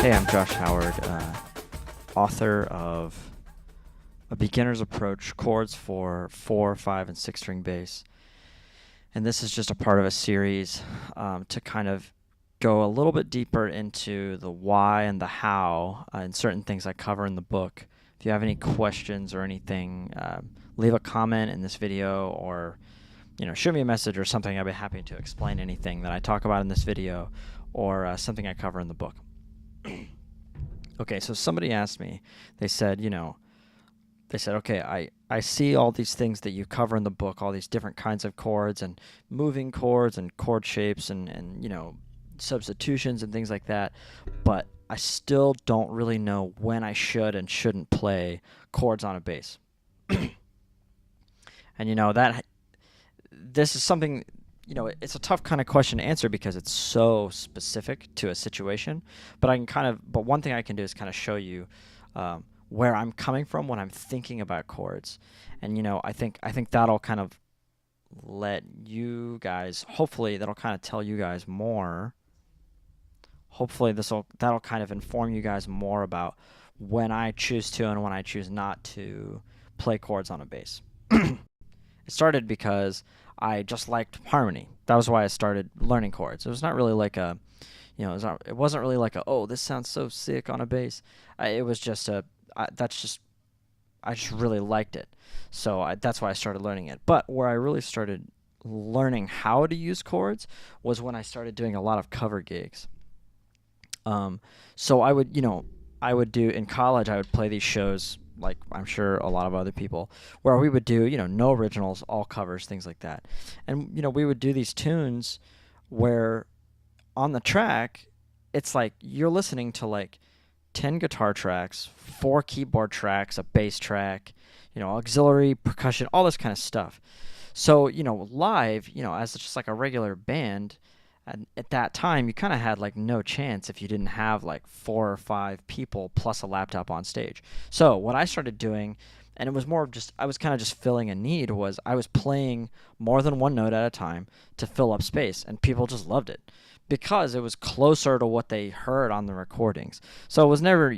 Hey, I'm Josh Howard, author of A Beginner's Approach, Chords for 4, 5, and 6 string bass. And this is just a part of a series to kind of go a little bit deeper into the why and the how and certain things I cover in the book. If you have any questions or anything, leave a comment in this video or shoot me a message or something. I'd be happy to explain anything that I talk about in this video or something I cover in the book. Okay, so somebody asked me, they said, okay, I see all these things that you cover in the book, all these different kinds of chords and moving chords and chord shapes and substitutions and things like that, but I still don't really know when I should and shouldn't play chords on a bass. And this is something, it's a tough kind of question to answer because it's so specific to a situation. But one thing I can do is kind of show you where I'm coming from when I'm thinking about chords. And I think that'll kind of let you guys, hopefully that'll kind of tell you guys more. Hopefully that'll kind of inform you guys more about when I choose to and when I choose not to play chords on a bass. It started because I just liked harmony. That was why I started learning chords. It was not really like it wasn't really like oh, this sounds so sick on a bass. It was just I just really liked it. So that's why I started learning it. But where I really started learning how to use chords was when I started doing a lot of cover gigs. So I would do in college, I would play these shows like I'm sure a lot of other people, where we would do, no originals, all covers, things like that. And, we would do these tunes where on the track, it's like you're listening to like 10 guitar tracks, 4 keyboard tracks, a bass track, auxiliary, percussion, all this kind of stuff. So, live, as just like a regular band, and at that time, you kind of had like no chance if you didn't have like 4 or 5 people plus a laptop on stage. So what I started doing, and it was more of just, I was kind of just filling a need, was I was playing more than one note at a time to fill up space, and people just loved it because it was closer to what they heard on the recordings. So it was never,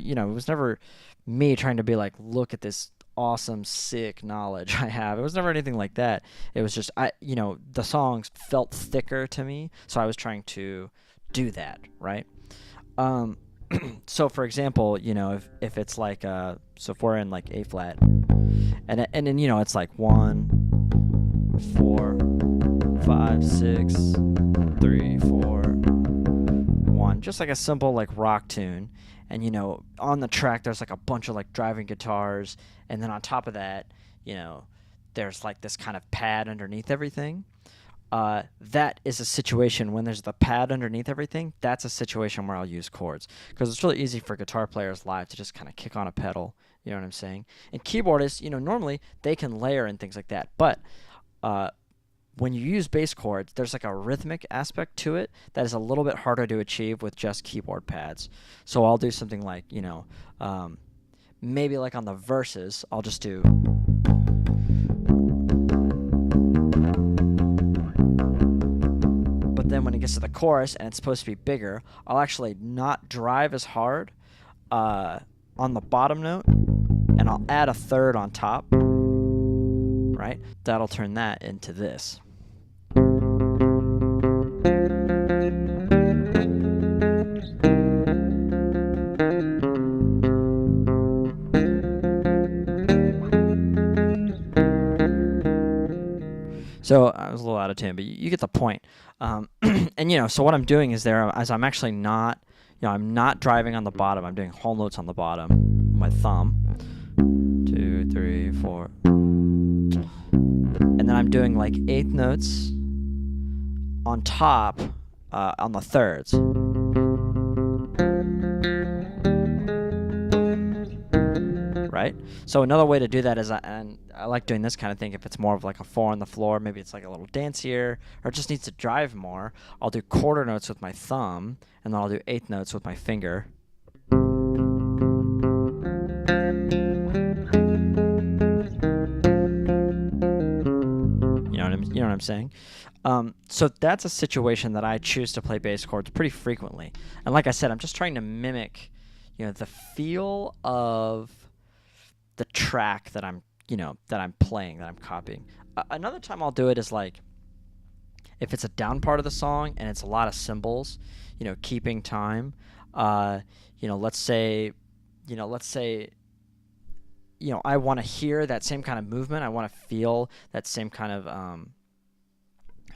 me trying to be like, look at this awesome, sick knowledge I have. It was never anything like that. It was just, the songs felt thicker to me, so I was trying to do that, right? So for example, if it's like, so if we're in like A flat, and then, it's like 1, 4, 5, 6, 3, 4, 1, just like a simple like rock tune. And, on the track, there's like a bunch of like driving guitars. And then on top of that, there's like this kind of pad underneath everything. That is a situation when there's the pad underneath everything. That's a situation where I'll use chords. Because it's really easy for guitar players live to just kind of kick on a pedal. You know what I'm saying? And keyboardists, normally they can layer and things like that. But when you use bass chords, there's like a rhythmic aspect to it that is a little bit harder to achieve with just keyboard pads. So I'll do something like, maybe like on the verses, I'll just do. But then when it gets to the chorus and it's supposed to be bigger, I'll actually not drive as hard on the bottom note, and I'll add a third on top, right? That'll turn that into this. So I was a little out of tune, but you get the point. And so what I'm doing is I'm actually not, I'm not driving on the bottom. I'm doing whole notes on the bottom with my thumb. 2, 3, 4. And then I'm doing like 8th notes on top on the thirds. Right? So another way to do that is, and I like doing this kind of thing if it's more of like a 4 on the floor, maybe it's like a little dancier, or it just needs to drive more, I'll do quarter notes with my thumb, and then I'll do 8th notes with my finger. You know what I'm saying? So that's a situation that I choose to play bass chords pretty frequently. And like I said, I'm just trying to mimic the feel of the track that I'm playing, that I'm copying. Another time I'll do it is like if it's a down part of the song and it's a lot of cymbals, keeping time. Uh, let's say, let's say, I want to hear that same kind of movement. I want to feel that same kind of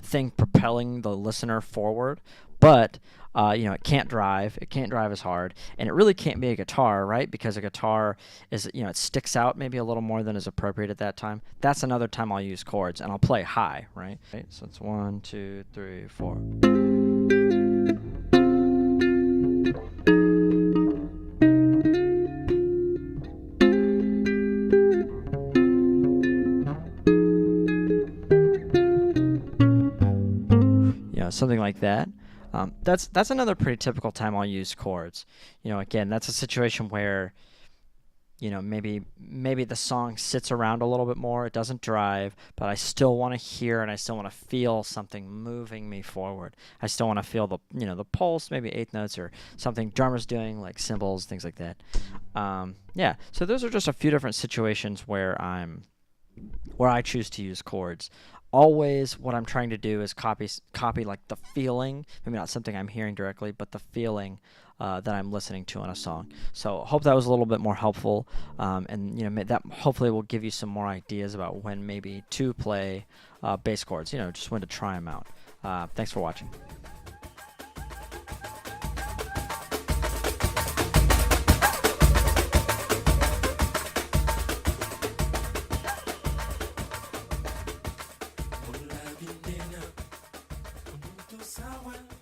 thing propelling the listener forward. But it can't drive. It can't drive as hard, and it really can't be a guitar, right? Because a guitar is, it sticks out maybe a little more than is appropriate at that time. That's another time I'll use chords, and I'll play high, right? So it's 1, 2, 3, 4. Something like that. That's another pretty typical time I'll use chords. Again, that's a situation where maybe the song sits around a little bit more. It doesn't drive, but I still want to hear and I still want to feel something moving me forward. I still want to feel the pulse, maybe eighth notes or something drummers doing, like cymbals, things like that. Yeah. So those are just a few different situations where I choose to use chords. Always what I'm trying to do is copy like the feeling, maybe not something I'm hearing directly, but the feeling that I'm listening to on a song. So hope that was a little bit more helpful, and that hopefully will give you some more ideas about when maybe to play bass chords, just when to try them out. Thanks for watching. Hola, Vindena, un mundo sawan.